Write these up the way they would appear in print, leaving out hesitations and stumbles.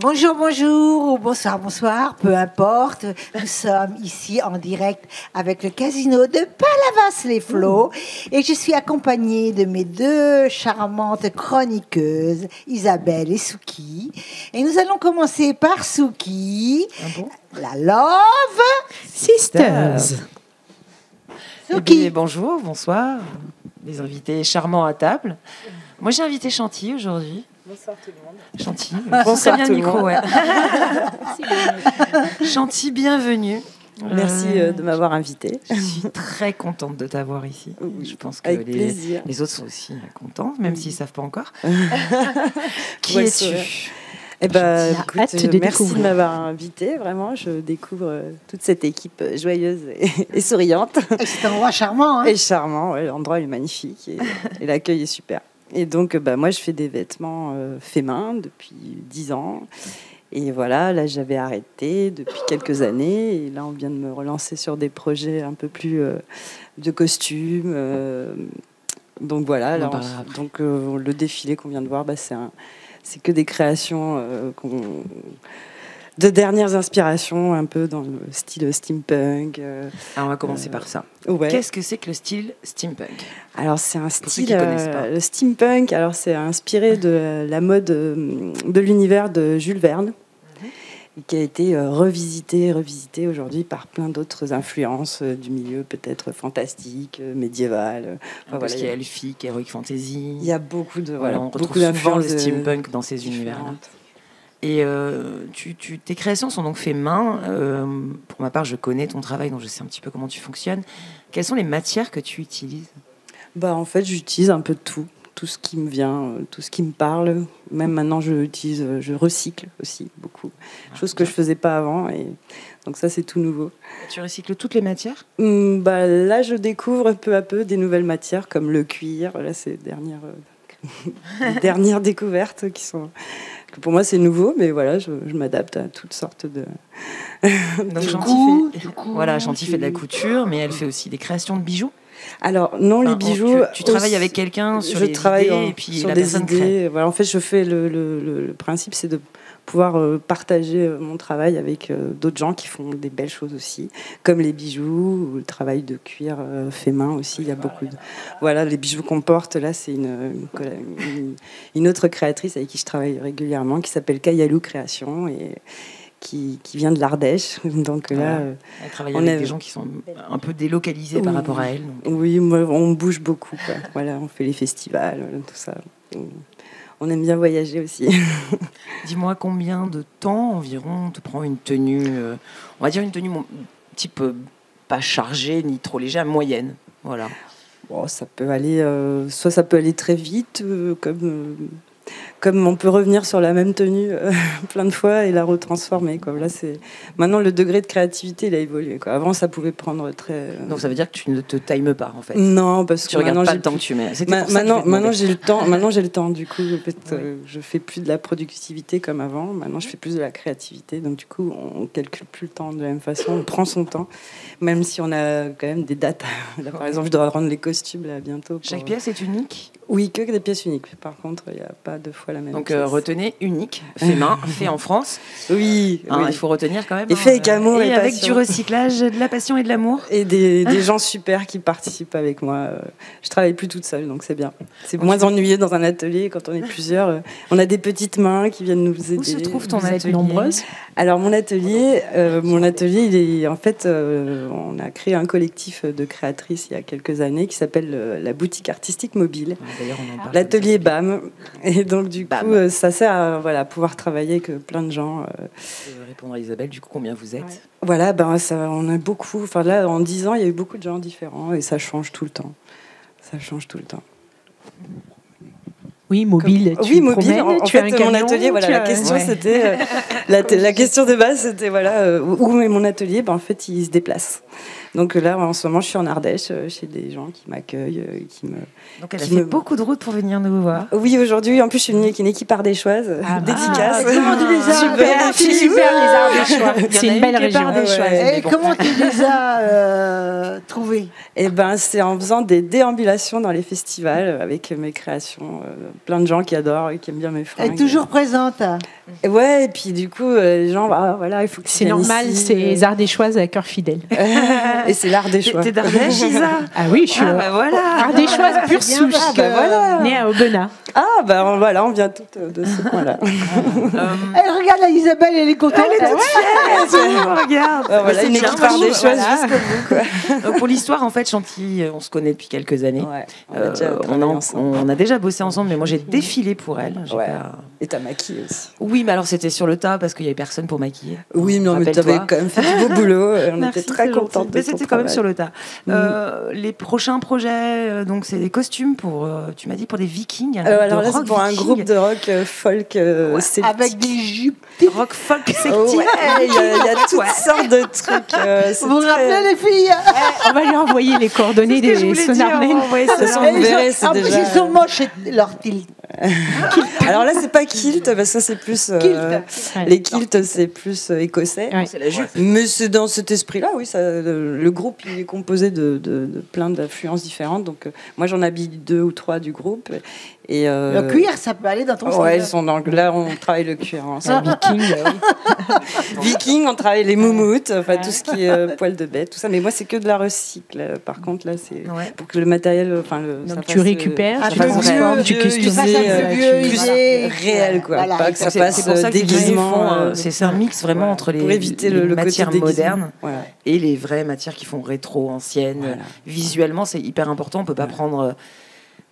Bonjour, bonjour, ou bonsoir, bonsoir, peu importe. Nous sommes ici en direct avec le casino de Palavas-les-Flots et je suis accompagnée de mes deux charmantes chroniqueuses, Isabelle et Souki. Et nous allons commencer par Souki, la Love Sisters. Souki. Bien, bonjour, bonsoir, les invités charmants à table. Moi, j'ai invité Chanty aujourd'hui. Bonsoir tout le monde. Chanty, bonsoir bien tout le le micro, monde. ouais. Chanty, bienvenue. Merci de m'avoir invitée. Je suis très contente de t'avoir ici. Oui, je pense que avec plaisir. les autres sont aussi contents, même s'ils ne savent pas encore. Qui Ouais, es-tu? Eh ben, J'ai écoute, merci de m'avoir invitée. Vraiment, je découvre toute cette équipe joyeuse et souriante. Et c'est un endroit charmant. Hein. Et charmant, ouais, l'endroit est magnifique et l'accueil est super. Et donc, moi, je fais des vêtements faits main depuis 10 ans. Et voilà, là, j'avais arrêté depuis quelques années. Et là, on vient de me relancer sur des projets un peu plus de costumes. Donc voilà, le défilé qu'on vient de voir, c'est que des créations de dernières inspirations, un peu dans le style steampunk. Alors, on va commencer par ça. Ouais. Qu'est-ce que c'est que le style steampunk? Alors, c'est un style, le steampunk, alors c'est inspiré de la mode de l'univers de Jules Verne, qui a été revisité aujourd'hui par plein d'autres influences du milieu peut-être fantastique, médiéval. Parce qu'il y a elfique, heroic fantasy. Il y a beaucoup de on retrouve beaucoup souvent le d'influences steampunk dans ces univers-là. Et tes créations sont donc faites main. Pour ma part, je connais ton travail, donc je sais un petit peu comment tu fonctionnes. Quelles sont les matières que tu utilises? En fait, j'utilise un peu de tout ce qui me vient, tout ce qui me parle. Même maintenant, je recycle aussi beaucoup, chose que je faisais pas avant. Et donc ça, c'est tout nouveau. Tu recycles toutes les matières? Là, je découvre peu à peu des nouvelles matières comme le cuir. Là, c'est les dernières découvertes qui sont. Pour moi, c'est nouveau, mais voilà, je m'adapte à toutes sortes de. Donc, Chanty fait de la couture, mais elle fait aussi des créations de bijoux. Alors non, les bijoux. Tu travailles avec quelqu'un sur les idées et puis sur la des personne idées. crée. Voilà, en fait, je fais le principe, c'est de pouvoir partager mon travail avec d'autres gens qui font des belles choses aussi, comme les bijoux ou le travail de cuir fait main aussi. Il y a beaucoup de les bijoux qu'on porte là, c'est une autre créatrice avec qui je travaille régulièrement qui s'appelle Kayalou Création et qui vient de l'Ardèche. Donc là, elle travaille avec des gens qui sont un peu délocalisés par rapport à elle. Donc. Oui, on bouge beaucoup. Quoi. Voilà, on fait les festivals, tout ça. On aime bien voyager aussi. Dis-moi, combien de temps environ te prend une tenue, on va dire une tenue type pas chargée ni trop légère, moyenne. Voilà. Bon, ça peut aller, soit ça peut aller très vite, comme on peut revenir sur la même tenue plein de fois et la retransformer. Quoi. Là, maintenant, le degré de créativité, il a évolué. Quoi. Avant, ça pouvait prendre très... Donc, ça veut dire que tu ne te times pas, en fait. Non, parce que tu regardes pas le temps que tu mets. Maintenant, j'ai le temps. Maintenant, j'ai le temps. Du coup, je fais plus de la productivité comme avant. Maintenant, je fais plus de la créativité. Donc, du coup, on calcule plus le temps de la même façon. On prend son temps, même si on a quand même des dates. Là, par exemple, je dois rendre les costumes là bientôt. Chaque pièce est unique? Oui, que des pièces uniques. Par contre, il n'y a pas deux fois la même. Donc retenez, unique, fait main, fait en France. Oui, il faut retenir quand même. Et fait avec amour et avec passion. Du recyclage, de la passion et de l'amour. Et des gens super qui participent avec moi. Je travaille plus toute seule, donc c'est bien. C'est moins ennuyeux dans un atelier quand on est plusieurs. On a des petites mains qui viennent nous aider. Où se trouve ton atelier? Nombreuses. Alors mon atelier, il est en fait, on a créé un collectif de créatrices il y a quelques années qui s'appelle la boutique artistique mobile. D'ailleurs, on en parle. L'atelier BAM. Et donc du coup, ça sert à pouvoir travailler avec plein de gens. Répondre à Isabelle, du coup, combien vous êtes? Voilà, on a beaucoup. Enfin là, en 10 ans, il y a eu beaucoup de gens différents et ça change tout le temps. Oui, mobile. Tu mobile. En tu as fait, un camion, mon atelier, la question c'était la question de base, c'était où est mon atelier? En fait, il se déplace. Donc là, en ce moment, je suis en Ardèche chez des gens qui m'accueillent, Donc elle a fait beaucoup de route pour venir nous voir. Oui, aujourd'hui, en plus, je suis venue avec une équipe ardéchoise, dédicace. Comment tu les as super les Ardéchois. C'est une belle région. Et comment tu les as retrouver? Eh ben, c'est en faisant des déambulations dans les festivals avec mes créations. Plein de gens qui adorent et qui aiment bien mes fringues. Elle est toujours présente. Et ouais, et puis du coup, les gens, voilà, il faut que c'est normal, c'est les Ardéchoises à cœur fidèle. Et c'est l'Ardéchois. T'es d'Ardèche, Isa? Ah oui, je suis voilà. Ardéchoise pure souche, voilà. née à Aubenas. Ah, voilà, on vient toutes de ce coin-là. Elle regarde la Isabelle, elle est contente. Elle est toute fière. Regarde. Voilà, une équipe ardéchoise jusqu'au bout, quoi. Donc, pour l'histoire, en fait, Chantilly, on se connaît depuis quelques années. Ouais, on a déjà bossé ensemble, mais moi j'ai défilé pour elle. Ouais. Et t'as maquillé aussi. Oui, mais alors c'était sur le tas parce qu'il n'y avait personne pour maquiller. Oui, mais t'avais quand même fait du beau boulot. On était très contentes de Mais c'était quand même sur le tas. Les prochains projets, donc c'est des costumes pour, tu m'as dit, pour des Vikings. Alors là, c'est pour un groupe de rock folk celtique. Avec des jupes. Rock folk celtique. Il y a toutes sortes de trucs. Vous vous rappelez les filles? On va lui envoyer les coordonnées des Sonarmen. De toute façon, vous verrez, c'est en déjà... plus, ils sont moches, leur tilt. Alors là, c'est pas kilt, parce que ça, c'est plus... les kilts, c'est plus écossais. Ouais. C'est la jupe. Mais c'est dans cet esprit-là, oui. Le groupe, il est composé de plein d'influences différentes. Donc, moi, j'en habille 2 ou 3 du groupe. Et le cuir, ça peut aller dans ton style. Ouais, là, on travaille le cuir. Hein, Viking, Viking, on travaille les moumoutes, enfin tout ce qui est poils de bête, tout ça. Mais moi, c'est que de la recycle. Par contre, là, c'est pour que le matériel, donc tu récupères, ça fasse du custom, réel, quoi. Voilà, pas que ça C'est fasse pour ça que déguisement. c'est un mix vraiment entre pour éviter le matières côté modernes voilà. et les vraies matières qui font rétro, anciennes. Voilà. Visuellement, c'est hyper important. On peut pas prendre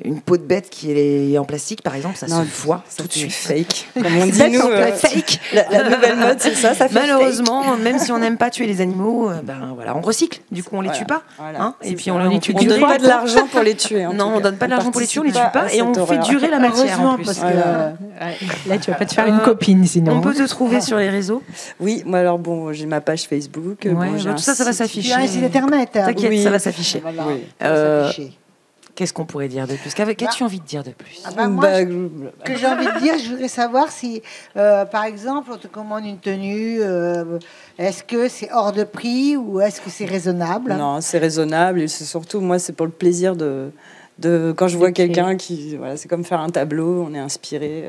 une peau de bête qui est en plastique, par exemple, ça se voit tout de suite. Fake. Comme on dit, nous, fake. La nouvelle mode, c'est ça fait Malheureusement, fake. même si on n'aime pas tuer les animaux, ben voilà, on recycle. Du coup, on les tue pas. Voilà. Hein, et puis ça. on donne pas de l'argent pour les tuer. Non, on donne pas de l'argent pour les tuer, on les tue pas et on fait durer la matière en plus. Parce que là, tu vas pas te faire une copine sinon. On peut te trouver sur les réseaux. Oui, moi alors bon, j'ai ma page Facebook. Ouais, bon, tout ça va s'afficher. il y a un site internet. T'inquiète, Oui. ça va s'afficher. Voilà, Oui. ça va s'afficher. Qu'est-ce qu'on pourrait dire de plus? Qu'as-tu envie de dire de plus? Ah bah, moi, ce que j'ai envie de dire, je voudrais savoir si, par exemple, on te commande une tenue, est-ce que c'est hors de prix ou est-ce que c'est raisonnable? Non, c'est raisonnable et c'est surtout, moi, c'est pour le plaisir de quand je vois quelqu'un qui, voilà, c'est comme faire un tableau, on est inspiré,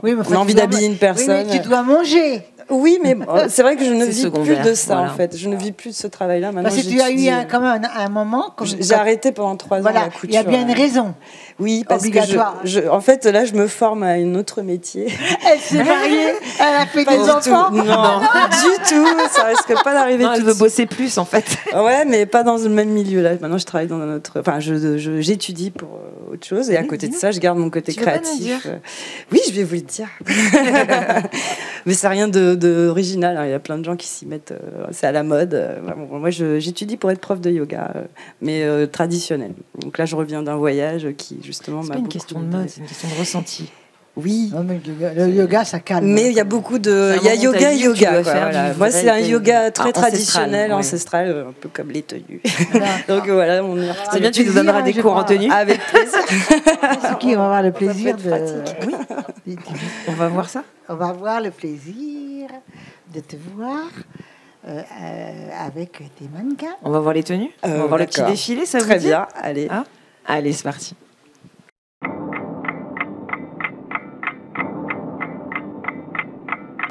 oui, mais on a envie d'habiller une personne. Oui, mais tu dois manger. Oui, mais c'est vrai que je ne vis secondaire, plus de ça, voilà. en fait. Je ne vis plus de ce travail-là. Maintenant, Parce que tu as eu quand même un moment... J'ai arrêté pendant 3 ans voilà, la couture. il y a bien une raison. Oui, parce obligatoire. que en fait, là, je me forme à un autre métier. Elle s'est mariée, elle a fait des enfants. Non, du tout. Ça risque pas d'arriver. Non, elle veut bosser plus, en fait. Ouais, mais pas dans le même milieu. Là, maintenant, je travaille dans un autre... Enfin, j'étudie pour autre chose. Et à côté de ça, je garde mon côté créatif. Oui, je vais vous le dire. Mais c'est rien d'original. Il y a plein de gens qui s'y mettent. C'est à la mode. Moi, j'étudie pour être prof de yoga, mais traditionnel. Donc là, je reviens d'un voyage qui, justement, c'est m'a pas une beaucoup question de mode, c'est une question de ressenti. Oui. Non, mais le yoga, ça calme. Mais il y a beaucoup de... Il y a yoga et yoga. Moi, c'est un yoga très traditionnel, ancestral, un peu comme les tenues. Donc voilà, on est c'est bien, tu nous donneras des cours en tenue. Avec plaisir. C'est qui on va avoir le plaisir de... Oui. On va voir ça. On va avoir le plaisir de te voir avec tes mannequins. On va voir les tenues. On va voir le petit défilé, ça vous dit? Très bien, allez. Ah, allez, c'est parti.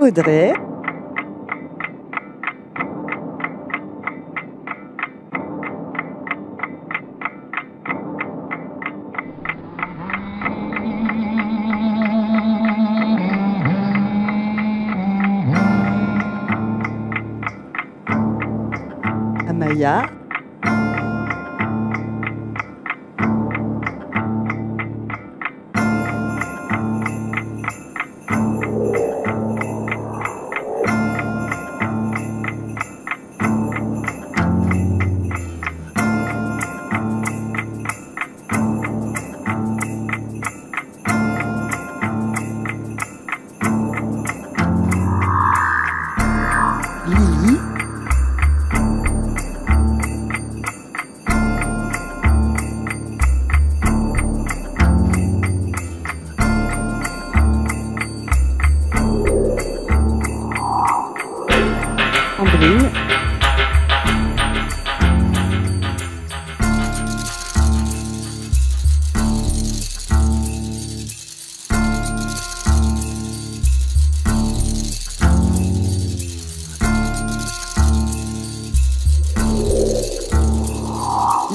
Audrey. Amaya. Lily.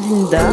Linda.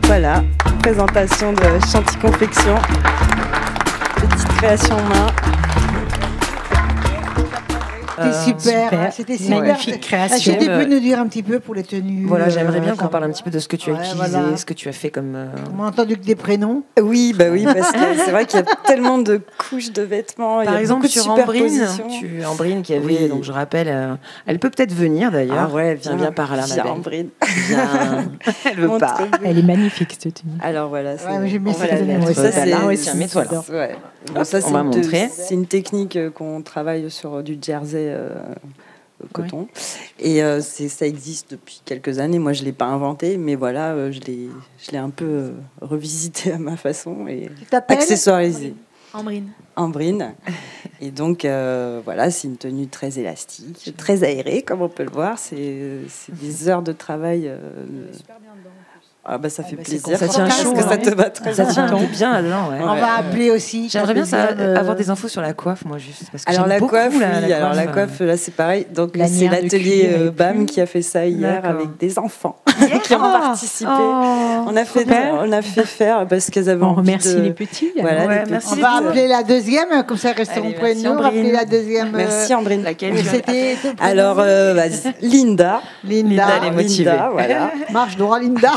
Voilà, présentation de Chanty Confection. Petite création main. C'était super, c'était super. Magnifique création. Tu peux nous dire un petit peu pour les tenues? Voilà, j'aimerais bien qu'on parle un petit peu de ce que tu as utilisé, voilà. ce que tu as fait comme... On a entendu que des prénoms. Oui, parce que c'est vrai qu'il y a tellement de couches de vêtements. Par exemple, sur Ambrine, Ambrine qui avait, Oui. donc je rappelle, elle peut peut-être venir d'ailleurs. Ah ouais, viens par là, ma viens belle. Ambrine. Viens. Elle veut pas. Elle est magnifique cette tenue. Alors voilà, Ouais, mais j'ai mis On va ça. la mettre. Ça, c'est- là, ouais, tiens, mets-toi là. Ouais. Bon, ça, on va montrer. C'est une technique qu'on travaille sur du jersey coton. Et ça existe depuis quelques années. Moi, je ne l'ai pas inventé, mais voilà, je l'ai un peu revisité à ma façon et Tu t'appelles accessoirisé. Ambrine. Et donc, voilà, c'est une tenue très élastique, très aérée, comme on peut le voir. C'est des heures de travail. Ah bah ça fait plaisir. Ça tient chaud, parce que ça hein. te va très Ça tient bien. bien là-dedans, ouais. On va appeler aussi. J'aimerais bien deuxième, avoir des infos sur la coiffe, moi, juste. Parce que Alors j'aime la beaucoup coiffe, la oui, alors la coiffe, coiffe, là c'est pareil. Donc Lanière c'est de l'atelier cuir et BAM qui a fait ça hier D'accord. avec des enfants qui ont participé. On a fait faire parce qu'elles avaient On envie remercie de... les petits. Voilà, Ouais, les merci. On petites. va appeler la deuxième, comme ça resteront Allez, près de merci, nous. On va appeler Ambrine. la deuxième. Merci Ambrine. Laquelle C'était ton prénom. Alors Linda. Linda. elle est motivée. Linda, voilà. Marche droit, Linda.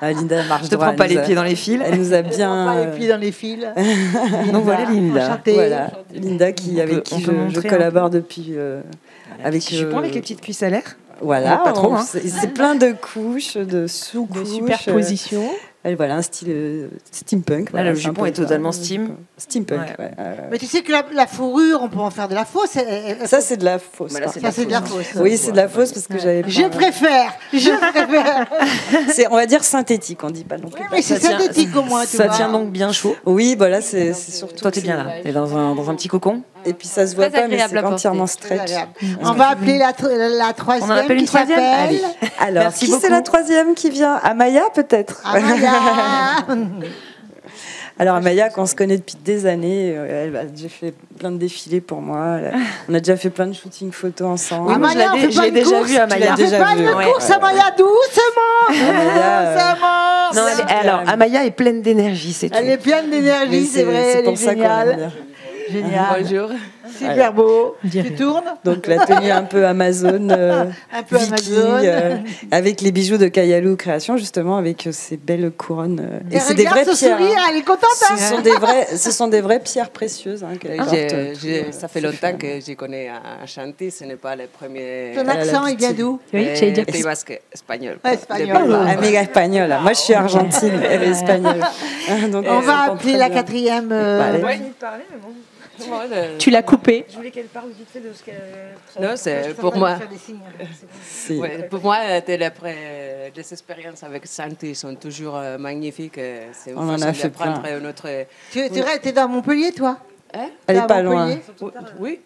Linda marche Je te droit. prends pas elle nous les a- pieds dans les fils. Elle nous a Pas bien... les pieds dans les fils. Donc voilà, Linda. Enchantée. Voilà, Linda On avec peut- qui on peut je montrer un collabore depuis... avec Jupon avec les petites cuisses à l'air. Voilà, Pas trop, hein. c'est plein de couches, de sous-couches. De superposition. Voilà, un style steampunk. Là, le c'est un jupon peu est ça. totalement steam. Steampunk, Ouais. ouais. Mais tu sais que la fourrure, on peut en faire de la fausse. Ça, c'est de la fausse. Voilà, par c'est Ça, c'est de la contre. fausse. Oui, c'est de la fausse parce que j'avais Je préfère. C'est, on va dire synthétique, on dit pas non plus. Mais c'est Ça tient- synthétique au moins, tu Ça vois. tient donc bien chaud. Oui, voilà, c'est surtout. Toi, t'es bien là. T'es dans un petit cocon. Et puis ça se voit Très pas, mais agréable c'est à porter. entièrement Très stretch. agréable. On va appeler la troisième. On en appelle une qui troisième. s'appelle Allez. Alors, Merci qui c'est beaucoup. la troisième qui vient? Amaya, peut-être. Amaya. Alors Amaya, qu'on se connaît depuis des années, elle a déjà fait plein de défilés pour moi. On a déjà fait plein de shootings photos ensemble. Oui, moi, je l'ai Amaya, on fait je pas l'ai une déjà course. vu, Amaya. Tu l'as déjà Pas vu. une Ouais. course, Amaya, doucement. Amaya, Doucement. Non, alors, Amaya est pleine d'énergie, c'est tout. Elle est pleine d'énergie, Mais c'est vrai, c'est elle pour est ça qu'on aime géniale. bien. Génial. Bonjour. Super beau. Dirais. Tu tournes Donc la tenue un peu Amazon, un peu viking, Amazon. avec les bijoux de Kayalou Création, justement, avec ces belles couronnes. Et c'est des vraies regarde ce pierres. sourire, elle est contente. Hein. Ce sont des vraies pierres précieuses hein, qu'elle porte. Ça fait longtemps que je connais à chanter, ce n'est pas le premier. Ton accent, il vient d'où? Oui, j'allais dire Pays basque, espagnol. Ouais, espagnol. Amiga espagnole. Moi, je suis argentine, elle est espagnole. Donc, On va s'entend appeler très la bien. quatrième. Allez. Tu l'as coupé. Je voulais qu'elle parle vite fait de ce qu'elle. Non, c'est pour moi. C'est- Ouais, pour moi, les expériences avec Santi sont toujours magnifiques. C'est une On en façon a fait d'apprendre plein. notre. Tu es dans Montpellier, toi? Elle T'es est à pas loin. Montpellier? Oui.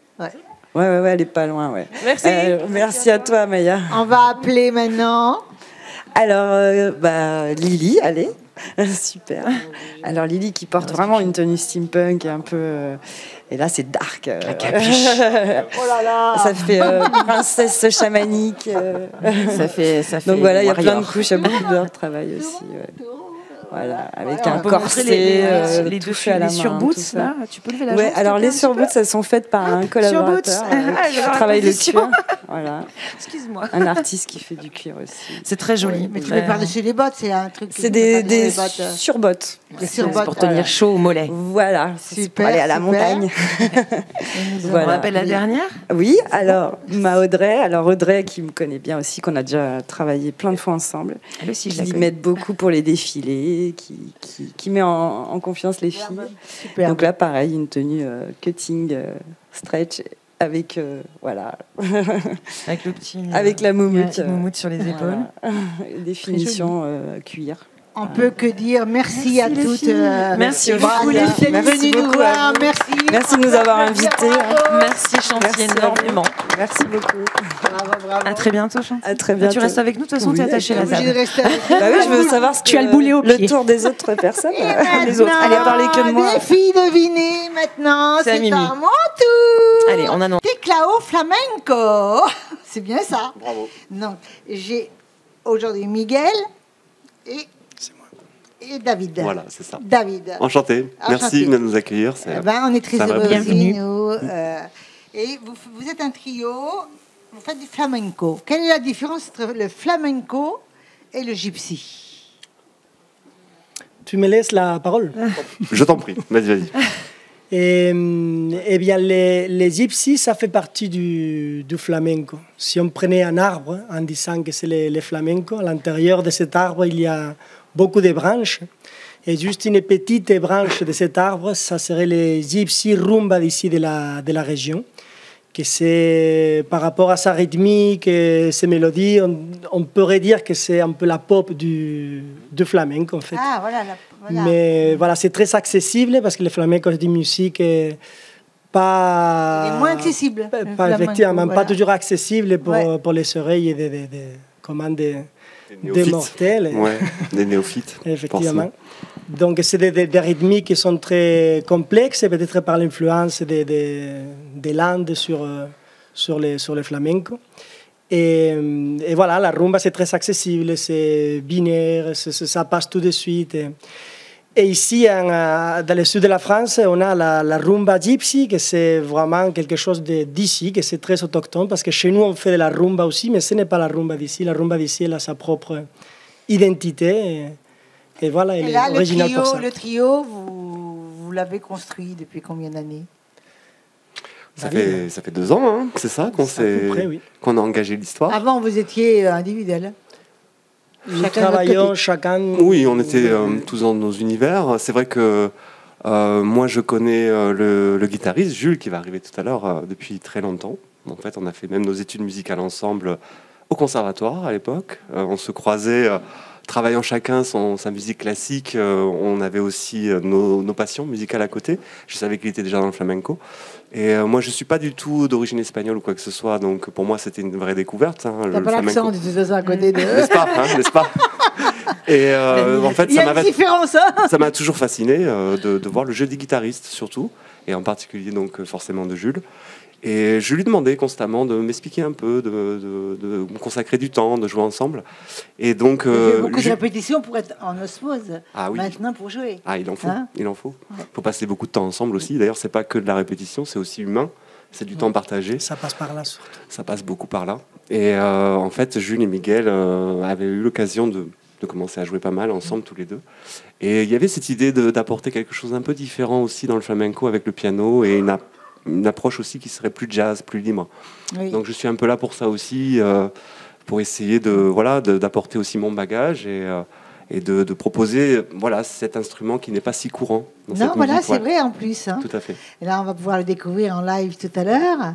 Ouais, elle est pas loin, ouais. Merci. Merci à toi, Maya. On va appeler maintenant. Alors, Lily, allez. Super. Alors, Lily qui porte vraiment une tenue steampunk et un peu. Et là, c'est dark. Oh là là. Ça fait princesse chamanique. Ça fait Donc voilà, il y a plein de warrior. couches, il y a beaucoup d'heures de travail aussi. Ouais. Voilà, avec Ouais, un on peut corset, les touché à la main, surboots, tout ça. là, tu peux lever la Ouais, jambe, s'il te alors plaît, les surboots, elles sont faites par un collaborateur qui j'aurais travaille le position. cuir. Voilà, Excuse-moi. un artiste qui fait du cuir aussi. C'est très joli. Oui, mais tu très- mets par-dessus les bottes, c'est un truc. que C'est tu mets des par-dessus les bottes. surbottes. Des C'est surbottes, pour tenir voilà. chaud au mollet. Voilà, c'est Super, pour aller à la super. montagne. On Voilà. rappelle la dernière. Oui, alors ma Audrey, Audrey qui me connaît bien aussi, qu'on a déjà travaillé plein de fois ensemble, Elle aussi, je la qui connais. m'aide beaucoup pour les défilés, qui met en confiance les filles. Super. Donc là, pareil, une tenue cutting, stretch, avec voilà, Avec le petit. avec la moumoute, moumoute sur les épaules. voilà. Des finitions cuir. On peut que dire merci à les toutes. filles. Merci bravo beaucoup, les d'être filles. Merci venues nous beaucoup voir. à vous. Merci. Merci de nous avoir invités. Merci Chantier Merci à vous. énormément. Merci beaucoup. Bravo, bravo. À très bientôt Chantier. À très Ah, bientôt. tu restes avec nous, de toute façon, Oui, tu es attaché à la Obligé de table. rester avec nous. Bah oui, je veux savoir ce Tu as le boulet au pied. le tour des autres personnes. Et Les autres. Allez, parlez que de moi. Les filles, devinez maintenant. C'est à C'est Mimi. à mon tour. Allez, on annonce. Teclao flamenco. C'est bien ça. Bravo. Donc, j'ai aujourd'hui Miguel et David. Voilà, c'est ça. David. Enchanté. Merci de nous accueillir. C'est- Eh ben, on est très ça va heureux bien. aussi, nous. Et vous êtes un trio, vous faites du flamenco. Quelle est la différence entre le flamenco et le gypsy? Tu me laisses la parole. Je t'en prie. Vas-y. Eh bien, les gypsies, ça fait partie du flamenco. Si on prenait un arbre en disant que c'est le flamenco, à l'intérieur de cet arbre, il y a beaucoup de branches. Et juste une petite branche de cet arbre, ça serait les gypsy rumba d'ici de la région. Que c'est par rapport à sa rythmique et ses mélodies, on pourrait dire que c'est un peu la pop du flamenco en fait. Ah, voilà. voilà. Mais voilà, c'est très accessible parce que le flamenco c'est une musique pas... Il est moins accessible. Pas, le pas flamenco, effectivement, voilà. pas toujours accessible Ouais. pour les oreilles des néophytes. mortels. Ouais, des néophytes. Effectivement. Donc, c'est des rythmiques qui sont très complexes, et peut-être par l'influence des Landes sur le flamenco. Et voilà, la rumba, c'est très accessible, c'est binaire, ça passe tout de suite. Et ici, dans le sud de la France, on a la rumba gypsy, que c'est vraiment quelque chose d'ici, que c'est très autochtone, parce que chez nous, on fait de la rumba aussi, mais ce n'est pas la rumba d'ici. La rumba d'ici, elle a sa propre identité. Et voilà, elle Et là, est originale pour ça. le trio, vous l'avez construit depuis combien d'années? Ça fait 2 ans, hein, c'est ça, À peu près, oui. qu'on a engagé l'histoire. Avant, vous étiez individuel. Nous Chacun de votre travaillons côté. chacun... Oui, on était tous dans nos univers. C'est vrai que moi, je connais le guitariste, Jules, qui va arriver tout à l'heure, depuis très longtemps. En fait, on a fait même nos études musicales ensemble au conservatoire à l'époque. On se croisait, travaillant chacun sa musique classique. On avait aussi nos passions musicales à côté. Je savais qu'il était déjà dans le flamenco. Et moi, je ne suis pas du tout d'origine espagnole ou quoi que ce soit. Donc, pour moi, c'était une vraie découverte. Hein, T'as pas l'accent de toute façon à côté de... N'est-ce pas, n'est-ce pas? Et en fait, Il y a une différence, hein. ça m'a toujours fasciné de voir le jeu des guitaristes, surtout, et en particulier donc forcément de Jules. Et je lui demandais constamment de m'expliquer un peu, de me consacrer du temps, de jouer ensemble. Et donc, Il y a beaucoup de répétitions pour être en osmose. Ah oui. Maintenant, pour jouer. Ah, il en faut, Hein? il en faut. Faut passer beaucoup de temps ensemble aussi. D'ailleurs, c'est pas que de la répétition, c'est aussi humain. C'est du temps partagé. Ça passe par là, surtout. Ça passe beaucoup par là. Et en fait, Jules et Miguel avaient eu l'occasion de commencer à jouer pas mal ensemble tous les deux. Et il y avait cette idée d'apporter quelque chose d'un peu différent aussi dans le flamenco avec le piano et une approche aussi qui serait plus jazz, plus libre. Oui. Donc je suis un peu là pour ça aussi, pour essayer d'apporter aussi mon bagage et de proposer cet instrument qui n'est pas si courant dans Non, cette voilà, musique. c'est vrai en plus. Hein. Tout à fait. Et là, on va pouvoir le découvrir en live tout à l'heure.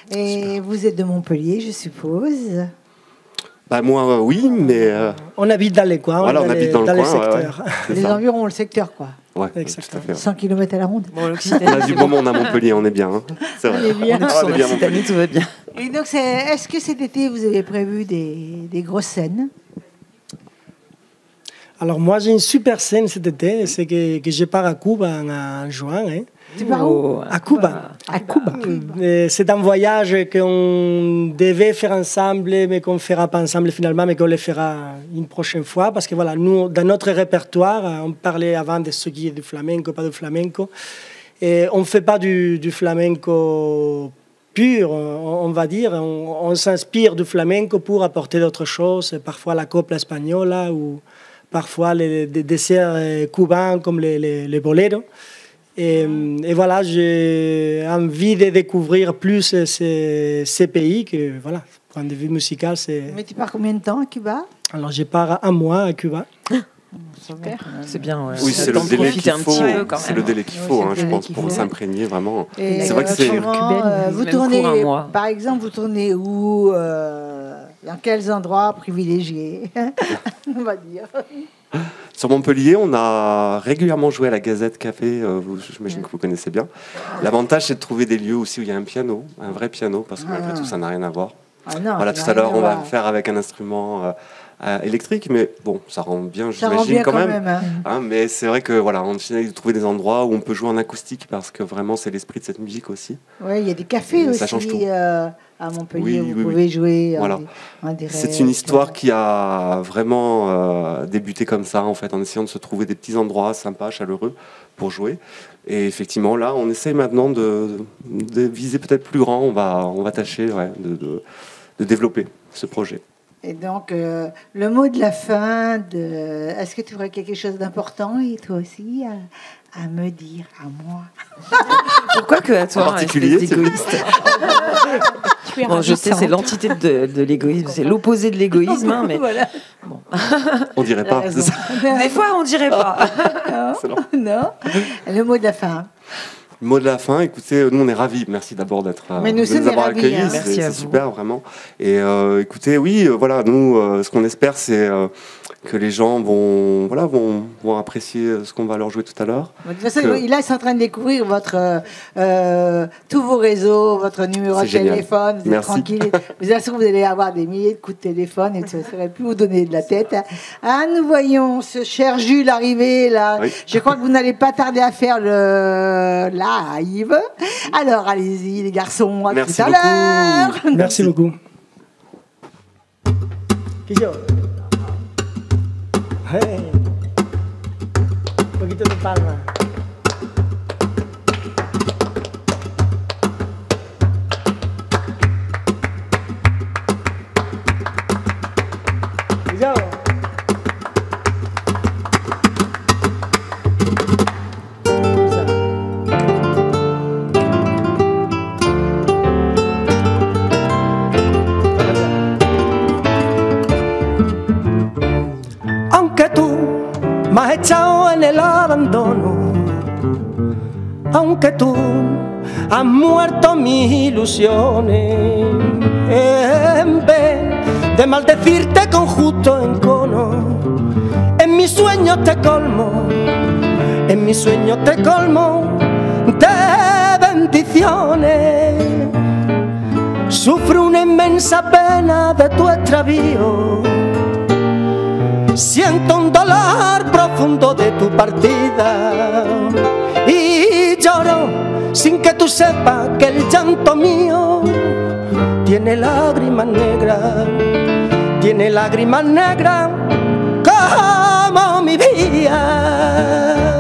Et vous êtes de Montpellier, je suppose. Bah moi, oui, mais On habite dans les coins, Voilà, on habite dans le les coin, ouais, secteurs. c'est Les ça. environs, le secteur, quoi. Ouais, tout à Exactement. fait. 100 km à la ronde. Bon, On l'Occitanie, a du bon monde à Montpellier, on est bien. Hein. C'est vrai. On est bien. on est tous Ah, en on est bien à Occitanie, tout va bien. Et donc, est-ce que cet été, vous avez prévu des grosses scènes? Alors moi, j'ai une super scène cet été, c'est que je pars à Cuba en juin. Hein. Tu pars où? À Cuba. À Cuba. C'est un voyage qu'on devait faire ensemble, mais qu'on ne fera pas ensemble finalement, mais qu'on le fera une prochaine fois. Parce que voilà, nous, dans notre répertoire, on parlait avant de ce qui est du flamenco, pas du flamenco. Et on ne fait pas du flamenco pur, on va dire. On s'inspire du flamenco pour apporter d'autres choses, parfois la copla espagnole ou parfois des desserts cubains comme les boleros. Et voilà, j'ai envie de découvrir plus ces pays que, voilà, point de vue musical, c'est... Mais tu pars combien de temps à Cuba? Alors, je pars un mois à Cuba. C'est bien, ouais. Oui, c'est le délai qu'il faut. quand C'est même. le délai qu'il faut, je pense, pour s'imprégner vraiment. Et C'est vrai que c'est... vous Même tournez, pour un mois. par exemple, vous tournez où? Dans quels endroits privilégiés? On va dire. Sur Montpellier, on a régulièrement joué à la Gazette Café, j'imagine que vous connaissez bien. L'avantage, c'est de trouver des lieux aussi où il y a un piano, un vrai piano, parce que malgré tout, ça n'a rien à voir. Ah non, Voilà, ça tout n'a à l'heure, rien on à va voir. faire avec un instrument électrique, mais bon, ça rend bien, Ça rend j'imagine, bien quand même. hein. Hein, mais c'est vrai que voilà, on essaie de trouver des endroits où on peut jouer en acoustique, parce que vraiment, c'est l'esprit de cette musique aussi. Oui, il y a des cafés Ça change aussi tout. à Montpellier, Oui, vous oui, pouvez jouer Voilà. en direct. C'est une histoire qui a vraiment débuté comme ça, en fait, en essayant de se trouver des petits endroits sympas, chaleureux pour jouer. Et effectivement, là, on essaye maintenant de viser peut-être plus grand. On va tâcher de développer ce projet. Et donc, le mot de la fin, est-ce que tu aurais quelque chose d'important, et toi aussi, à me dire, à moi? Pourquoi que à toi, En particulier, espèce d'égoïste? Bon, je sais, c'est l'entité de l'égoïsme, c'est l'opposé de l'égoïsme, hein, mais Voilà. On dirait pas. raison. C'est ça. des fois, on dirait pas. Excellent. Non. Le mot de la fin. Mot de la fin, écoutez, nous on est ravis. Merci d'abord d'être Mais nous de sommes nous avoir ravis, accueillis. hein. Merci C'est à vous. super vraiment. Et écoutez, oui, voilà, nous, ce qu'on espère, c'est que les gens vont apprécier ce qu'on va leur jouer tout à l'heure. De toute façon, Que- là, ils sont en train de découvrir tous vos réseaux, votre numéro de C'est génial. téléphone. Vous êtes Merci. tranquille. Vous assure, vous allez avoir des milliers de coups de téléphone et ça ne saurait plus vous donner de la tête. Ah, nous voyons ce cher Jules arriver là. Oui. Je crois que vous n'allez pas tarder à faire le live. Alors, allez-y, les garçons. À Merci tout à beaucoup. l'heure. Merci beaucoup. Quillo. Hey. Un poquito de palma. Quillo. Aunque tú me has echado en el abandono, aunque tú has muerto mis ilusiones, en vez de maldecirte con justo encono, en mis sueños te colmo, en mis sueños te colmo de bendiciones. Sufro una inmensa pena de tu extravío, siento un dolor profundo de tu partida y lloro sin que tú sepas que el llanto mío tiene lágrimas negras como mi vida.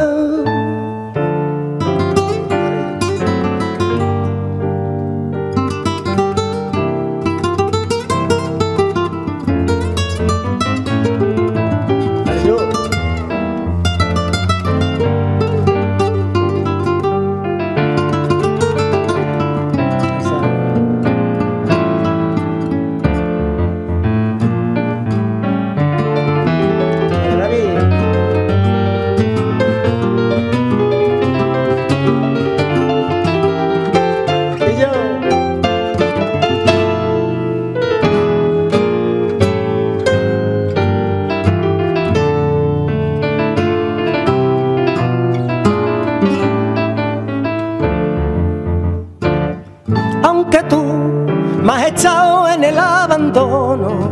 Aunque tú me has echado en el abandono,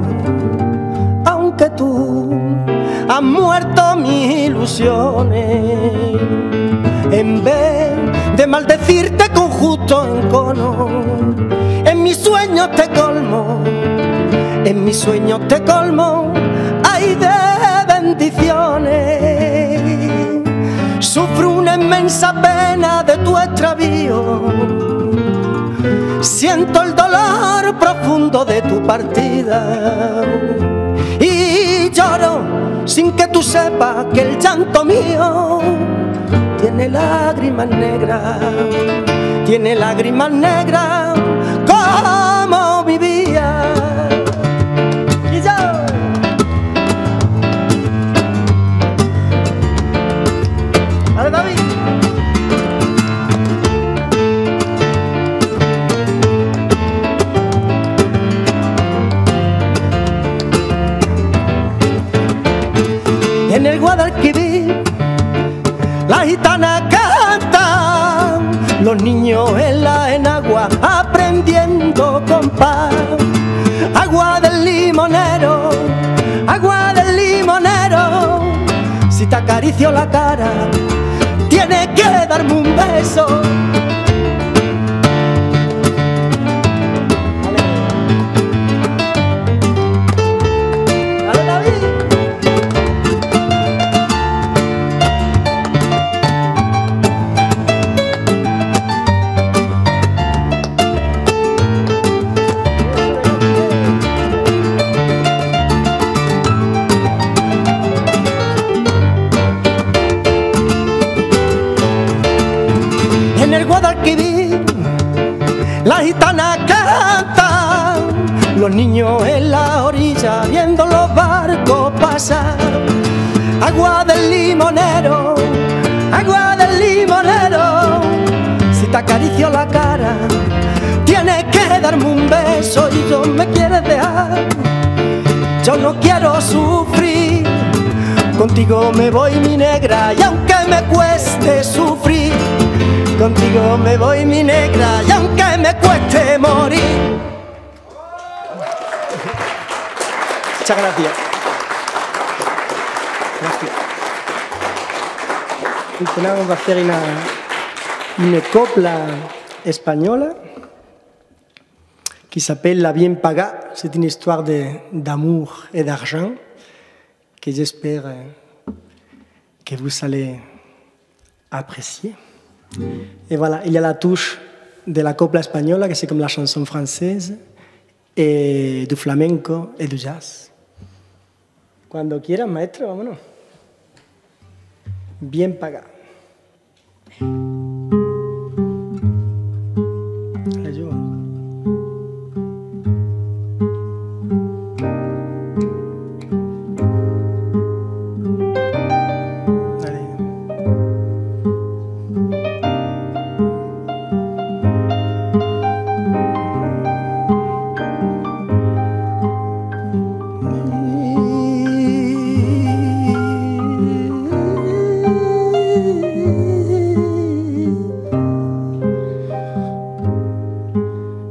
aunque tú has muerto mis ilusiones, en vez de maldecirte con justo encono. En mis sueños te colmo, en mis sueños te colmo, ay de bendiciones. Sufro una inmensa pena de tu extravío, siento el dolor profundo de tu partida y lloro sin que tú sepas que el llanto mío tiene lágrimas negras, tiene lágrimas negras como mi vida. Y yo. ¡Ale, David! En el Guadalquivir la gitana canta, los niños en la enagua aprendiendo compás. Agua del limonero, si te acaricio la cara, tienes que darme un beso. La gitana canta, los niños en la orilla viendo los barcos pasar. Agua del limonero, si te acaricio la cara, tienes que darme un beso y yo me quieres dejar. Yo no quiero sufrir, contigo me voy mi negra y aunque me cueste sufrir, contigo me voy mi negra y aunque me cueste morir. Muchas gracias. Maintenant, on va faire une copla espagnole qui s'appelle La Bien Paga. C'est une histoire d'amour et d'argent que j'espère que vous allez apprécier. Et voilà, il y a la touche de la copla espagnole, que c'est comme la chanson française, et du flamenco et du jazz. Cuando quieras, maestro, vámonos. Bien Paga.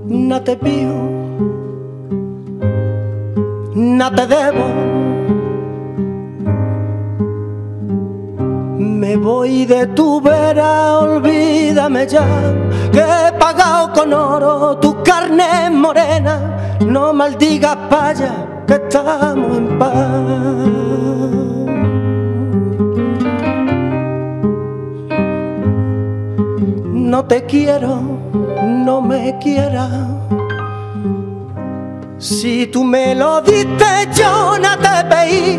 No te pido, no te debo, me voy de tu vera, olvídame ya, que he pagado con oro tu carne morena, no maldigas paya, que estamos en paz. No te quiero, no me quieras. Si tú me lo diste, yo no te pedí.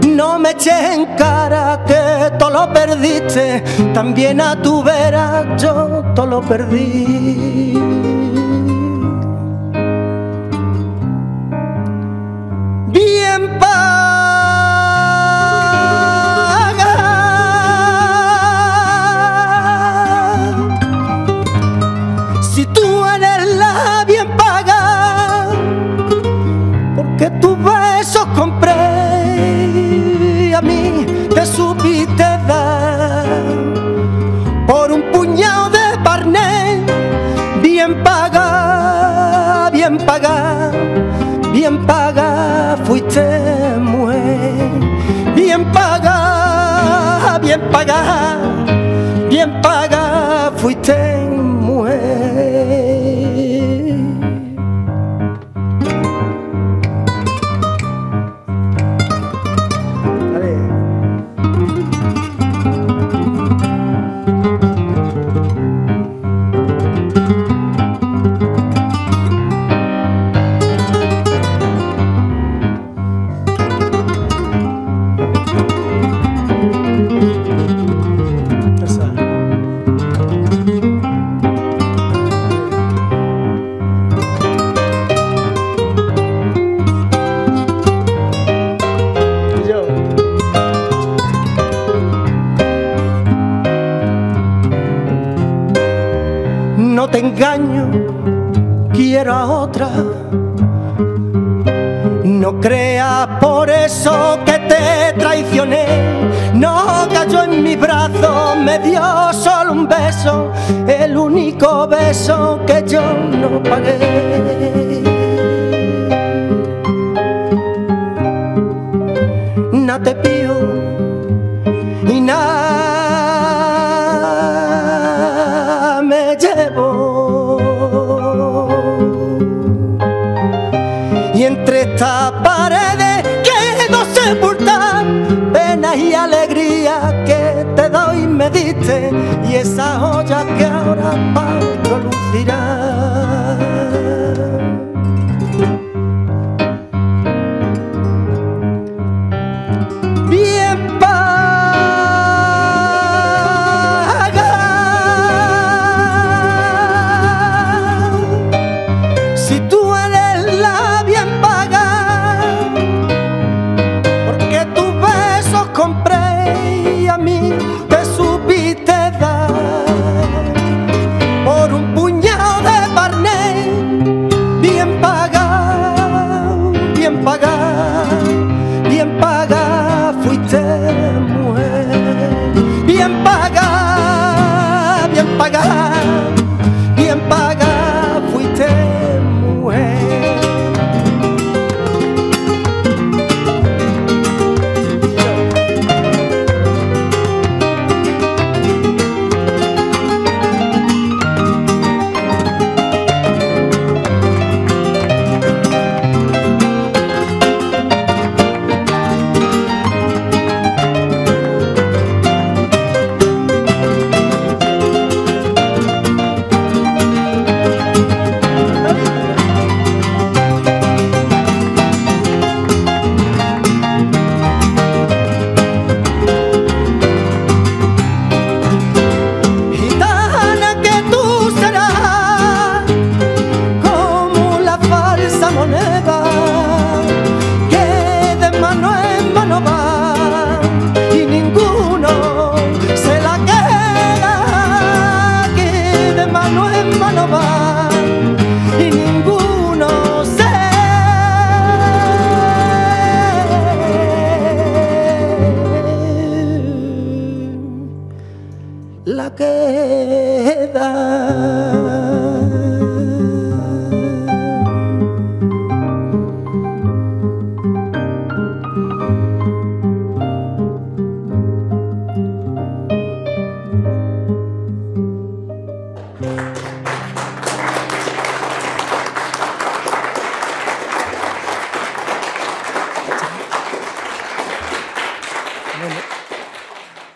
No me eches en cara que todo lo perdiste. También a tu vera yo todo lo perdí. Bien si tú eres la bien paga, porque tus besos compré y a mí te supiste dar por un puñado de parné. Bien paga, bien paga, bien paga fuiste mujer. Bien paga, bien paga, bien paga fuiste mujer. No te engaño, quiero a otra. No creas por eso que te traicioné. No cayó en mis brazos, me dio solo un beso, el único beso que yo no pagué. No te pido y nada me llevo. Y entre estas paredes quedo sepultar penas y alegría que te doy me diste, y esa joya que ahora Pablo lucirá. Bien pagada, si tú eres la bien pagada, porque tus besos compré y a mí te supiste dar por un puñado de barney. Bien pagada, bien pagada, bien pagada fuiste mujer. Bien pagada, bien pagada, bien pagada fuiste mujer. Gitana que tú serás como la falsa moneda que de mano en mano va y ninguno se la queda, que de mano en mano va y ninguno se la queda.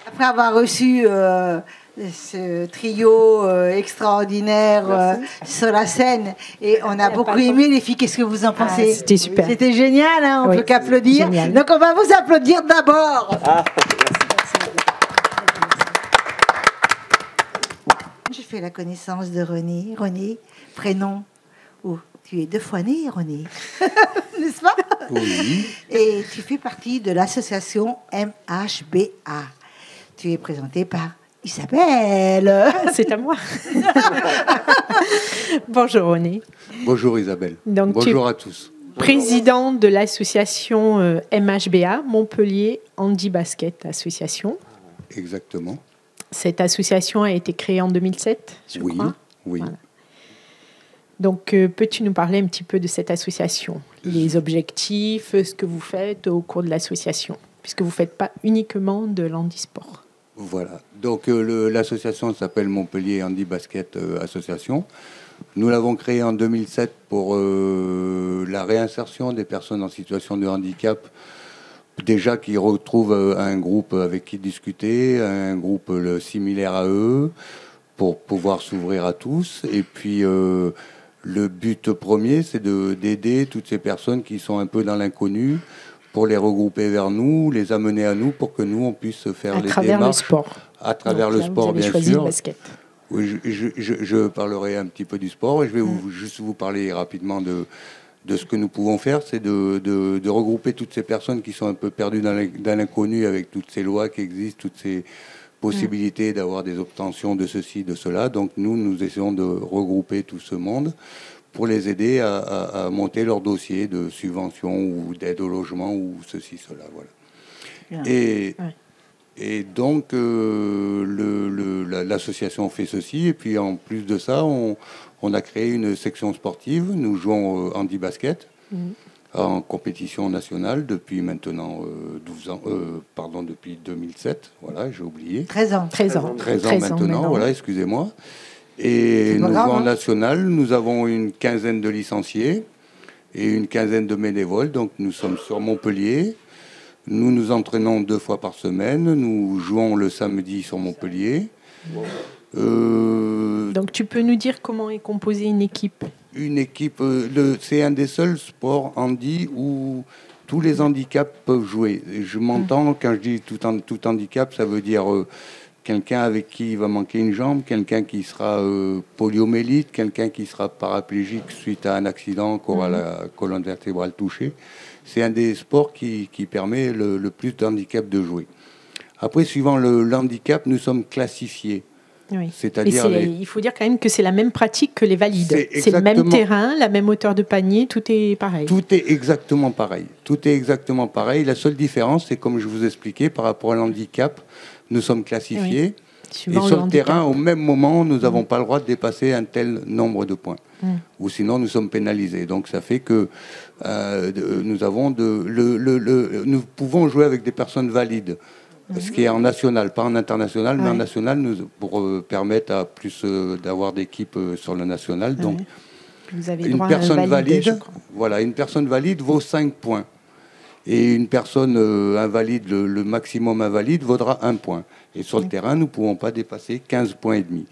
Après avoir reçu ce trio extraordinaire sur la scène, et on a beaucoup aimé, les filles. Qu'est-ce que vous en pensez? C'était super. C'était génial, hein, on Oui, peut qu'applaudir. génial. Donc on va vous applaudir d'abord. J'ai fait la connaissance de René. René, prénom où tu es 2 fois né, René, n'est-ce pas? Oui. Et tu fais partie de l'association MHBA. Tu es présentée par Isabelle. C'est à moi. Bonjour René. Bonjour Isabelle. Donc, bonjour à tous. Président de l'association MHBA, Montpellier Handi Basket Association. Exactement. Cette association a été créée en 2007, je crois. Oui. Voilà. Donc, peux-tu nous parler un petit peu de cette association, les objectifs, ce que vous faites au cours de l'association, puisque vous ne faites pas uniquement de l'handisport? Voilà. Donc l'association s'appelle Montpellier Handi Basket Association. Nous l'avons créée en 2007 pour la réinsertion des personnes en situation de handicap. Déjà qui retrouvent un groupe avec qui discuter, un groupe similaire à eux, pour pouvoir s'ouvrir à tous. Et puis le but premier, c'est d'aider toutes ces personnes qui sont un peu dans l'inconnu, pour les regrouper vers nous, les amener à nous, pour que nous, on puisse faire les démarches. À travers le sport. À travers Donc, le là, sport, vous avez bien choisi sûr. le basket. Oui, je parlerai un petit peu du sport et je vais juste vous parler rapidement de ce que nous pouvons faire, c'est de regrouper toutes ces personnes qui sont un peu perdues dans l'inconnu avec toutes ces lois qui existent, toutes ces possibilités d'avoir des obtentions de ceci, de cela. Donc nous essayons de regrouper tout ce monde pour les aider à monter leur dossier de subvention ou d'aide au logement ou ceci, cela. Voilà. Et donc, l'association fait ceci. Et puis, en plus de ça, on a créé une section sportive. Nous jouons handi basket en compétition nationale depuis maintenant 12 ans. Depuis 2007. Voilà, j'ai oublié. 13 ans. 13 ans. 13 ans maintenant, voilà, excusez-moi. Et nous jouons en national. Nous avons une quinzaine de licenciés et une quinzaine de bénévoles. Donc, nous sommes sur Montpellier. Nous nous entraînons 2 fois par semaine. Nous jouons le samedi sur Montpellier. Donc, tu peux nous dire comment est composée une équipe? Une équipe, c'est un des seuls sports handi où tous les handicaps peuvent jouer. Je m'entends quand je dis tout handicap, ça veut dire quelqu'un avec qui il va manquer une jambe, quelqu'un qui sera poliomyélite, quelqu'un qui sera paraplégique suite à un accident qui aura la colonne vertébrale touchée. C'est un des sports qui permet le plus d'handicap de jouer. Après, suivant le handicap, nous sommes classifiés. Oui. C'est-à-dire il faut dire quand même que c'est la même pratique que les valides. C'est C'est le même exactement- terrain, la même hauteur de panier, tout est pareil. Tout est exactement pareil. Tout est exactement pareil. La seule différence, c'est comme je vous expliquais, par rapport à l'handicap, nous sommes classifiés. Suivant Et le sur le handicap. terrain, au même moment, nous n'avons pas le droit de dépasser un tel nombre de points. Ou sinon, nous sommes pénalisés. Donc, ça fait que nous pouvons jouer avec des personnes valides. Ce qui est en national, pas en international, mais en national, pour permettre à plus d'avoir d'équipes sur le national. Donc, Vous avez une droit personne à un valide, je valide, crois. voilà, une personne valide vaut 5 points. Et une personne invalide, le maximum invalide, vaudra 1 point. Et sur le terrain, nous ne pouvons pas dépasser 15 points et demi.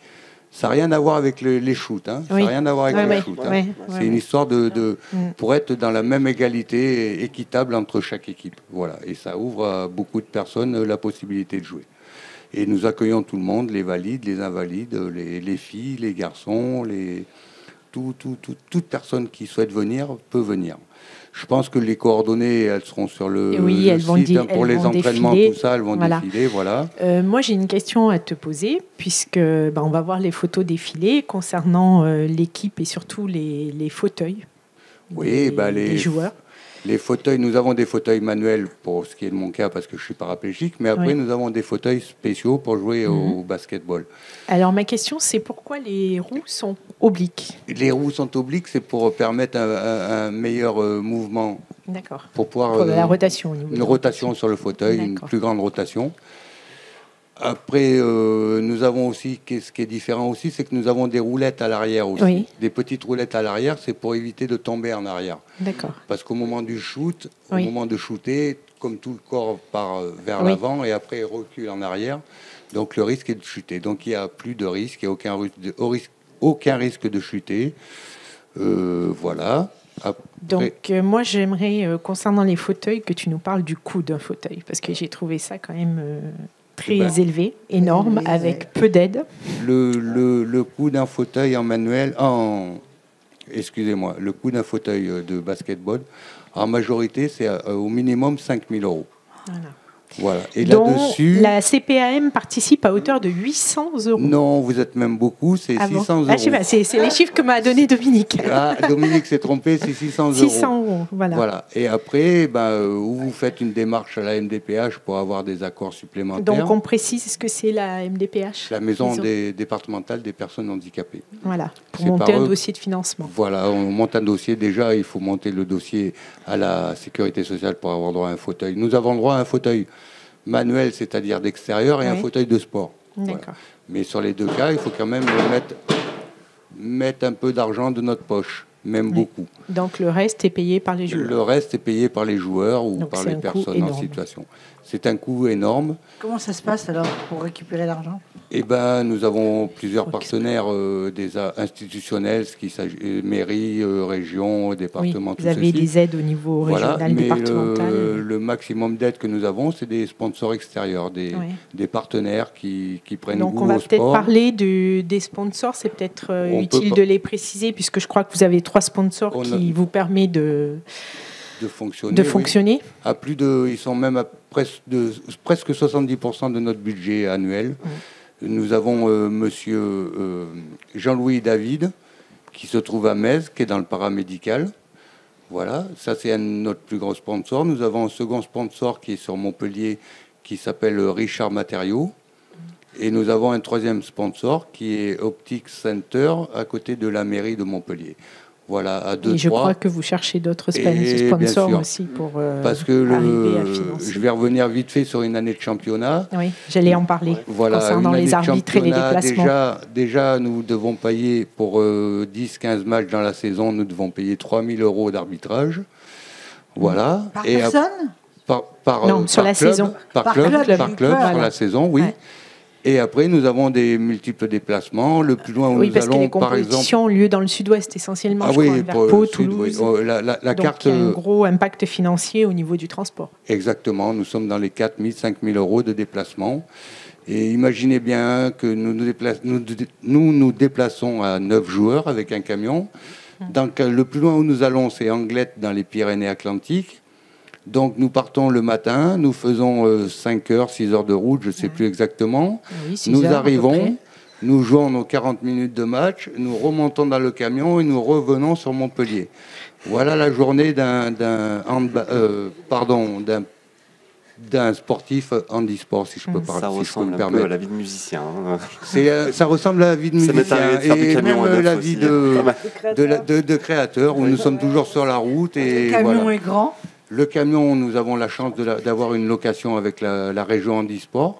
Ça n'a rien à voir avec les shoots. Hein. Ça n'a rien à voir avec les shoots. Hein. C'est une histoire pour être dans la même égalité équitable entre chaque équipe. Voilà. Et ça ouvre à beaucoup de personnes la possibilité de jouer. Et nous accueillons tout le monde, les valides, les invalides, les filles, les garçons, toute personne qui souhaite venir peut venir. Je pense que les coordonnées, elles seront sur le site hein, pour les entraînements, défiler. tout ça, elles vont défiler, voilà. Moi, j'ai une question à te poser, puisque on va voir les photos défilées concernant l'équipe et surtout les fauteuils des joueurs. Les fauteuils, nous avons des fauteuils manuels pour ce qui est de mon cas parce que je suis paraplégique, mais après nous avons des fauteuils spéciaux pour jouer au basketball. Alors ma question, c'est pourquoi les roues sont obliques? Les roues sont obliques, c'est pour permettre un meilleur mouvement. D'accord. Pour pouvoir pour la rotation. Au niveau une rotation sur le fauteuil, une plus grande rotation. Après, nous avons aussi, ce qui est différent aussi, c'est que nous avons des roulettes à l'arrière aussi. Oui. Des petites roulettes à l'arrière, c'est pour éviter de tomber en arrière. D'accord. Parce qu'au moment du shoot, au moment de shooter, comme tout le corps part vers l'avant et après recule en arrière, donc le risque est de chuter. Donc il n'y a plus de risque, il n'y a aucun risque de chuter. Voilà. Après, donc moi j'aimerais, concernant les fauteuils, que tu nous parles du coût d'un fauteuil, parce que j'ai trouvé ça quand même très élevé, énorme, avec peu d'aide. Le coût d'un fauteuil en manuel, excusez-moi, le coût d'un fauteuil de basketball, en majorité, c'est au minimum 5 000 €. Voilà. Et là-dessus, la CPAM participe à hauteur de 800 €. Non, vous êtes même beaucoup, c'est 600 €. Je sais pas, c'est les chiffres que m'a donné Dominique. Dominique s'est trompé, c'est 600 €. 600 €, voilà. Et après, vous faites une démarche à la MDPH pour avoir des accords supplémentaires. Donc on précise ce que c'est la MDPH. La maison départementale des personnes handicapées. Voilà, pour monter un dossier de financement. Voilà, on monte un dossier. Déjà, il faut monter le dossier à la sécurité sociale pour avoir droit à un fauteuil. Nous avons le droit à un fauteuil manuel, c'est-à-dire d'extérieur, et un Oui. fauteuil de sport. D'accord. Voilà. Mais sur les deux cas, il faut quand même mettre un peu d'argent de notre poche, même beaucoup. Donc le reste est payé par les joueurs. Le reste est payé par les joueurs ou Donc par c'est les un coût personnes en énorme. situation. C'est un coût énorme. Comment ça se passe alors pour récupérer l'argent? Eh ben, nous avons plusieurs partenaires institutionnels, ce qui s'agit mairie, région, Oui, département, tout vous avez ceci. des aides au niveau régional, Voilà, mais départemental. le maximum d'aides que nous avons, c'est des sponsors extérieurs, des partenaires qui prennent Donc goût on va au peut-être sport. parler des sponsors. C'est peut-être On utile peut de les préciser, puisque je crois que vous avez 3 sponsors On a- qui vous permettent de de fonctionner. fonctionner. À ils sont même à presque 70% de notre budget annuel. Nous avons monsieur Jean-Louis David, qui se trouve à Metz, qui est dans le paramédical. Voilà, ça c'est notre plus gros sponsor. Nous avons un second sponsor qui est sur Montpellier, qui s'appelle Richard Matériaux. Et nous avons un troisième sponsor qui est Optic Center, à côté de la mairie de Montpellier. Voilà, à 2-3. Et je crois que vous cherchez d'autres Et bien sponsors sûr. aussi pour Parce que arriver à financer. je vais revenir vite fait sur une année de championnat. Oui, j'allais en parler. Voilà, Concernant une année les de arbitres et les championnat, déplacements. déjà, nous devons payer pour 10-15 matchs dans la saison, nous devons payer 3 000 € d'arbitrage. Voilà. Par personne? Non, sur la club, saison. Par club, Voilà. sur la saison, oui. Ouais. Et après, nous avons des multiples déplacements. Le plus loin où Oui, nous parce que allons, les par exemple... compétitions ont lieu dans le sud-ouest essentiellement, Ah je oui, crois, vers pour Pau, le sud, Toulouse. oui. Oh, la Donc carte... il y a un gros impact financier au niveau du transport. Exactement, nous sommes dans les 4 000, 5 000 € de déplacement. Et imaginez bien que nous nous déplaçons à 9 joueurs avec un camion. Donc le plus loin où nous allons, c'est Anglette dans les Pyrénées-Atlantiques. Donc nous partons le matin, nous faisons 5 heures, 6 heures de route, je ne sais plus exactement. Oui, 6 Nous heures, à peu près. arrivons, nous jouons nos 40 minutes de match, nous remontons dans le camion et nous revenons sur Montpellier. Voilà la journée d'un sportif handisport, si je peux parler. Ça si ressemble je peux me un peu permettre. à la vie de musicien. Hein. Ça ressemble à la vie de Ça m'est musicien arrivé de faire du et camion même à neuf la aussi, vie de créateur, où nous sommes toujours sur la route. Et Le camion voilà. est grand. Le camion, nous avons la chance d'avoir une location avec la région handisport.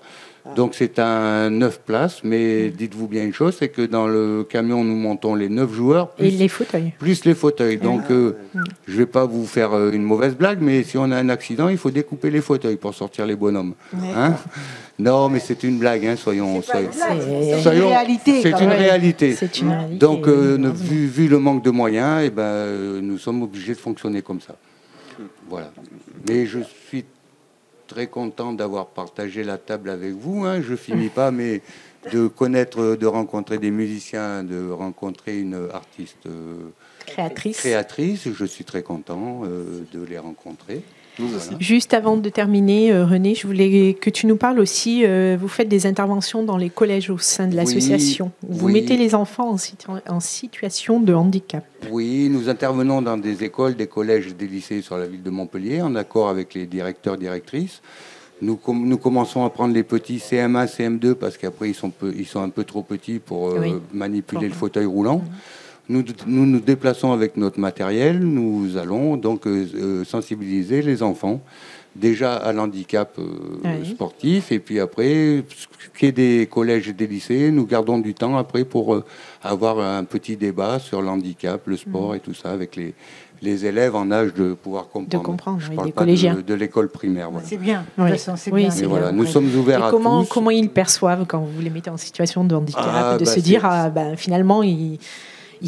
Donc c'est un 9 places, mais dites-vous bien une chose, c'est que dans le camion, nous montons les 9 joueurs, Et les fauteuils. plus les fauteuils. Donc je ne vais pas vous faire une mauvaise blague, mais si on a un accident, il faut découper les fauteuils pour sortir les bonhommes. Hein, non, mais c'est une blague, hein, soyons... C'est une soyons- réalité. C'est quand une même. réalité. C'est une réalité. Donc, vu le manque de moyens, eh ben, nous sommes obligés de fonctionner comme ça. Voilà. Mais je suis très content d'avoir partagé la table avec vous. Hein. Je finis pas, mais de connaître, de rencontrer des musiciens, de rencontrer une artiste créatrice. Je suis très content de les rencontrer. Nous aussi. Juste avant de terminer, René, je voulais que tu nous parles aussi, vous faites des interventions dans les collèges au sein de l'association. Vous oui. mettez les enfants en situation de handicap. Oui, nous intervenons dans des écoles, des collèges et des lycées sur la ville de Montpellier, en accord avec les directeurs, directrices. Nous commençons à prendre les petits CM1, CM2, parce qu'après, ils sont un peu trop petits pour manipuler le fauteuil roulant. Nous nous déplaçons avec notre matériel. Nous allons donc sensibiliser les enfants, déjà à l'handicap sportif, et puis après, ce qui est des collèges et des lycées, nous gardons du temps après pour avoir un petit débat sur l'handicap, le sport et tout ça, avec les élèves en âge de pouvoir comprendre. De comprendre, Je oui, parle des pas collégiens. de l'école primaire. Voilà. C'est bien. Oui. De toute façon, c'est Oui, bien. c'est Et bien. voilà, nous sommes ouverts à tous. Comment ils perçoivent quand vous les mettez en situation de handicap, de se c'est- dire, finalement, ils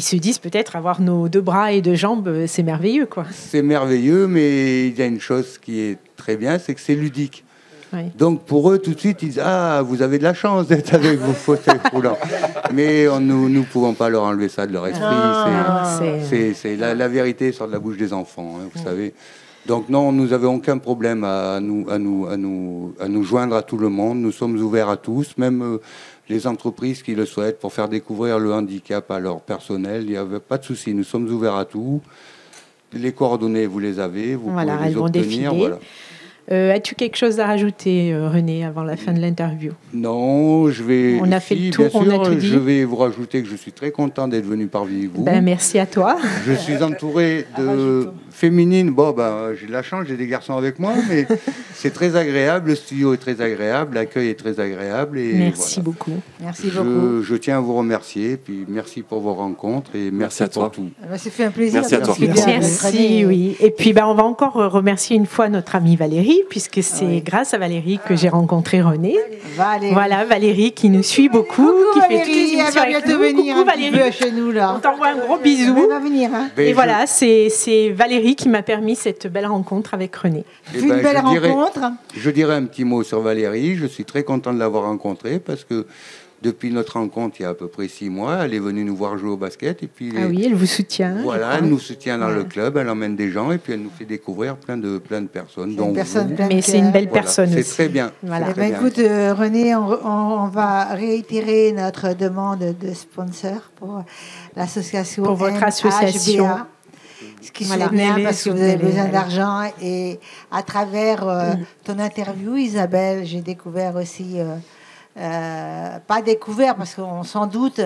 se disent peut-être avoir nos 2 bras et 2 jambes, c'est merveilleux, quoi. C'est merveilleux, mais il y a une chose qui est très bien, c'est que c'est ludique. Oui. Donc pour eux, tout de suite, ils disent « Ah, vous avez de la chance d'être avec vos fauteuils roulants. » Mais nous ne pouvons pas leur enlever ça de leur esprit. C'est la vérité sort de la bouche des enfants, hein, vous savez. Donc non, nous n'avons aucun problème à nous joindre à tout le monde. Nous sommes ouverts à tous, même les entreprises qui le souhaitent, pour faire découvrir le handicap à leur personnel. Il n'y avait pas de souci, nous sommes ouverts à tout. Les coordonnées, vous les avez, vous pouvez elles les vont obtenir. défiler. Voilà. As-tu quelque chose à rajouter, René, avant la fin de l'interview? Non, je vais... On a fait le tour, bien on a sûr, tout dit. Je vais vous rajouter que je suis très content d'être venu parmi vous. Merci à toi. Je suis entouré féminine, bon, j'ai de la chance, j'ai des garçons avec moi, mais c'est très agréable. Le studio est très agréable, l'accueil est très agréable. Et merci beaucoup. Merci beaucoup. Je tiens à vous remercier, puis merci pour vos rencontres et merci à toi. pour tout. Ça fait un plaisir. Merci à toi. Merci, oui. Et puis, on va encore remercier une fois notre amie Valérie, puisque c'est grâce à Valérie que j'ai rencontré René. Valérie. Voilà, Valérie qui nous suit beaucoup, Coucou, qui fait Valérie, toutes les émissions elle va avec bientôt nous. venir Coucou, un petit Valérie. peu chez nous, là. On t'envoie un gros bisou. Elle va venir, hein. Et voilà, c'est Valérie qui m'a permis cette belle rencontre avec René. Une belle rencontre. Je dirais un petit mot sur Valérie. Je suis très content de l'avoir rencontrée parce que depuis notre rencontre, il y a à peu près 6 mois, elle est venue nous voir jouer au basket. Et puis oui, elle vous soutient. Voilà, elle nous soutient dans le club, elle emmène des gens et puis elle nous fait découvrir plein de personnes. Dont mais c'est une belle personne aussi. C'est très bien. Voilà. Écoute, René, on va réitérer notre demande de sponsor pour l'association. Pour votre association. Ce qui serait bien parce que vous avez besoin d'argent. Et à travers ton interview, Isabelle, j'ai découvert aussi... pas découvert parce qu'on s'en doute,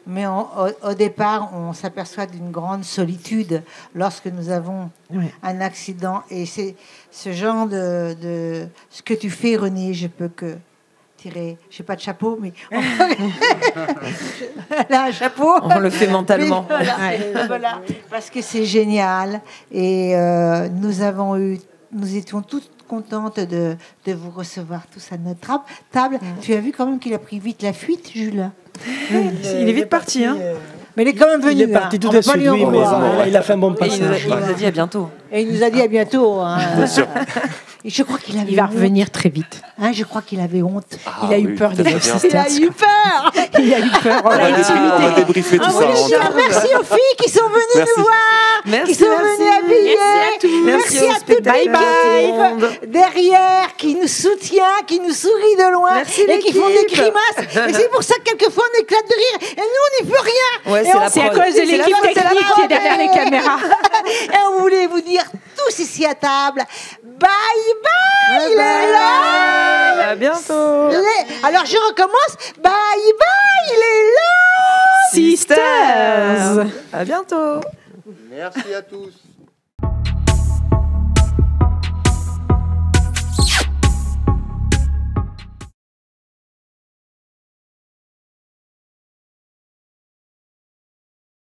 mais au départ, on s'aperçoit d'une grande solitude lorsque nous avons un accident. Et c'est ce genre de ce que tu fais, René, je peux que tirer, je n'ai pas de chapeau, mais là, un chapeau. On le fait mentalement. Voilà, parce que c'est génial. Et nous étions toutes contente de vous recevoir tous à notre table. Tu as vu quand même qu'il a pris vite la fuite, Jules. Il est vite parti, hein. Mais il est quand même venu. Il est parti tout de suite, oui, mais il a fait un bon passage. Il nous a dit à bientôt. Et il nous a dit à bientôt. Hein. Bien sûr. Et je crois qu'il va revenir très vite. Hein, je crois qu'il avait honte. Il a eu peur de Il a eu peur. Il a eu peur. On va débriefer tout ça. Merci aux filles qui sont venues nous voir, qui sont venues habiller. Merci à toute l'équipe derrière qui nous soutient, qui nous sourit de loin et qui font des grimaces. Et c'est pour ça que quelquefois on éclate de rire. Et nous, on n'y peut rien. Ouais, c'est à cause de l'équipe technique qui est derrière les caméras. Et on voulait vous dire tous ici à table, bye bye les loves. À bientôt. Alors je recommence, bye bye les loves. Sisters. À bientôt. Merci à tous.